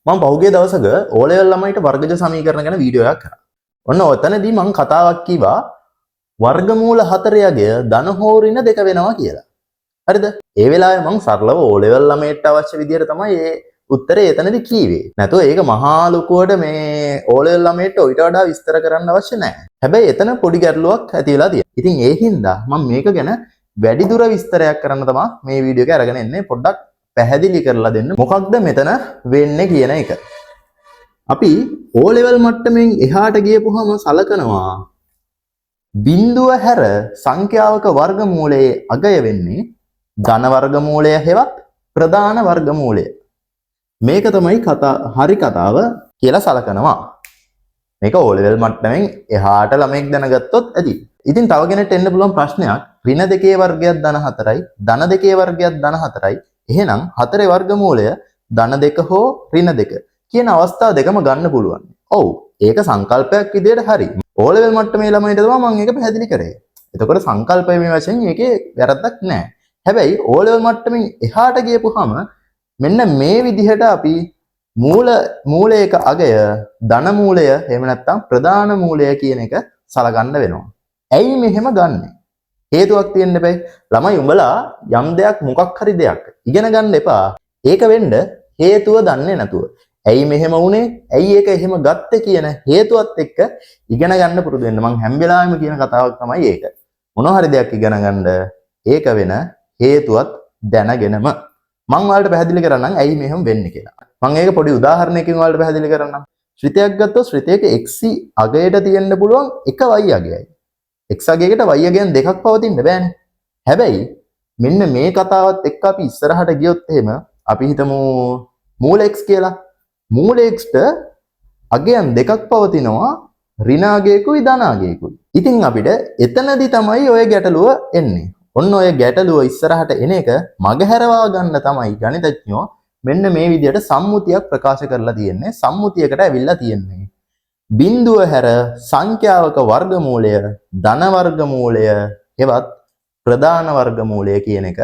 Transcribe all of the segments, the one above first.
මම පහුගිය දවසක O level ළමයිට වර්ගජ සමීකරණ ගැන වීඩියෝ එකක් කරා. ඔන්න ඔතනදී මම කතාවක් කිව්වා වර්ගමූල 4 යගය ධන හෝ ඍණ දෙක වෙනවා කියලා. හරිද? ඒ වෙලාවේ මම සරලව O level ළමයිට අවශ්‍ය විදිහට තමයි මේ උත්තරේ එතනදී කීවේ. නැතුව ඒක මහා ලොකුවට මේ O level ළමයිට ඊට වඩා විස්තර කරන්න අවශ්‍ය නැහැ. හැබැයි එතන පොඩි ගැටලුවක් ඇති වෙලා තියෙනවා. ඉතින් ඒ හින්දා මම මේක ගැන වැඩිදුර විස්තරයක් කරන්න තමයි මේ වීඩියෝ එක අරගෙන එන්නේ. පොඩ්ඩක් පැහැදිලි කරලා දෙන්න මොකක්ද මෙතන වෙන්නේ කියන එක. අපි O level මට්ටමින් එහාට ගියපුවම සලකනවා බිඳුව හැර සංඛ්‍යාවක වර්ගමූලයේ අගය වෙන්නේ ධන වර්ගමූලය හෙවත් ප්‍රධාන වර්ගමූලය. මේක තමයි හරි කතාව කියලා සලකනවා. මේක O level මට්ටමින් එහාට ළමෙක් දැනගත්තොත් ඇති. ඉතින් තව කෙනෙක්ට එන්න පුළුවන් ප්‍රශ්නයක් ඍණ දෙකේ වර්ගයක් ධන 4යි ධන දෙකේ වර්ගයක් ධන 4යි. එහෙනම් 4 වර්ගමූලය ධන 2 හෝ ඍණ 2 කියන අවස්ථා දෙකම ගන්න පුළුවන්. ඔව් ඒක සංකල්පයක් විදිහට හරි. O level මට්ටමේ ළමයිට තමයි මම ඒක පැහැදිලි කරේ. එතකොට සංකල්පයේ වශයෙන් ඒකේ වැරද්දක් නැහැ. හැබැයි O level මට්ටමින් එහාට ගියපුවාම මෙන්න මේ විදිහට අපි මූලයක අගය ධන මූලය එහෙම නැත්නම් ප්‍රධාන මූලය කියන එක සලකන්න වෙනවා. ඇයි මෙහෙම ගන්නෙ? හේතුවක් තියෙන්න බෑ. ළමයි උඹලා යම් දෙයක් මොකක් හරි දෙයක් ඉගෙන ගන්න එපා. ඒක වෙන්න හේතුව දන්නේ නැතුව. ඇයි මෙහෙම වුනේ? ඇයි ඒක එහෙම ගත්තේ කියන හේතුවත් එක්ක ඉගෙන ගන්න පුරුදු වෙන්න. මම හැම වෙලාවෙම කියන කතාවක් තමයි ඒක. මොනවා හරි දෙයක් ඉගෙන ගන්න ඒක වෙන හේතුවත් දැනගෙනම. මම ඔයාලට පැහැදිලි කරන්නම් ඇයි මෙහෙම වෙන්නේ කියලා. මම ඒක පොඩි උදාහරණයකින් ඔයාලට පැහැදිලි කරන්නම්. ශ්‍රිතයක් ගත්තොත් ශ්‍රිතයක x අගයට තියෙන්න පුළුවන් එක y අගයයි. x අගයකට y අගයන් දෙකක් පවතින්න බෑනේ. හැබැයි මෙන්න මේ කතාවත් එක්ක අපි ඉස්සරහට ගියොත් එහෙම අපි හිතමු මූල x කියලා. මූල x ට අගයන් දෙකක් පවතිනවා ඍණ අගයකුයි ධන අගයකුයි. ඉතින් අපිට එතනදී තමයි ඔය ගැටලුව එන්නේ. ඔන්න ඔය ගැටලුව ඉස්සරහට එන එක මගහැරවා ගන්න තමයි ගණිතඥයෝ මෙන්න මේ විදිහට සම්මුතියක් ප්‍රකාශ කරලා තියෙන්නේ. සම්මුතියකට ඇවිල්ලා තියෙන්නේ. බිඳුව හැර සංඛ්‍යාවක වර්ගමූලය ධන වර්ගමූලය හෙවත් ප්‍රධාන වර්ගමූලය කියන එක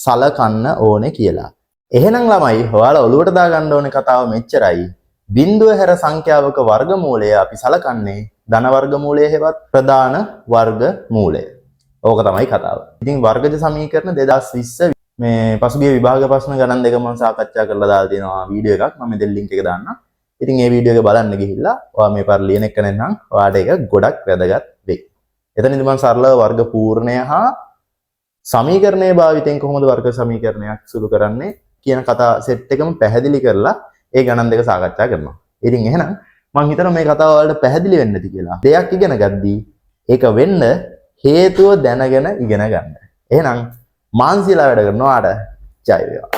සලකන්න ඕනේ කියලා. එහෙනම් ළමයි ඔයාලා ඔලුවට දාගන්න ඕනේ කතාව මෙච්චරයි. බිඳුව හැර සංඛ්‍යාවක වර්ගමූලය අපි සලකන්නේ ධන වර්ගමූලය හෙවත් ප්‍රධාන වර්ගමූලය. ඕක තමයි කතාව. ඉතින් වර්ගජ සමීකරණ 2020 මේ පසුගිය විභාග ප්‍රශ්න ගණන් දෙක මම සාකච්ඡා කරලා දාලා තියෙනවා වීඩියෝ එකක්. මම දෙල් ලින්ක් එක දාන්නම්. ඉතින් මේ වීඩියෝ එක බලන්න ගිහිල්ලා ඔයා මේ පාර ලියන එක නැත්නම් ඔයාට ඒක ගොඩක් වැදගත් වෙයි. එතනදී මම සරලව වර්ග පූර්ණය හා සමීකරණයේ භාවිතයෙන් කොහොමද වර්ග සමීකරණයක් සුළු කරන්නේ කියන කතා සෙට් එකම පැහැදිලි කරලා ඒ ගණන් දෙක සාකච්ඡා කරනවා. ඉතින් එහෙනම් මම හිතනවා මේ කතාව වලට පැහැදිලි වෙන්න ඇති කියලා. දෙයක් ඉගෙන ගද්දී ඒක වෙන්න හේතුව දැනගෙන ඉගෙන ගන්න. එහෙනම් මාන්සිලා වැඩ කරනවාට ජය වේවා.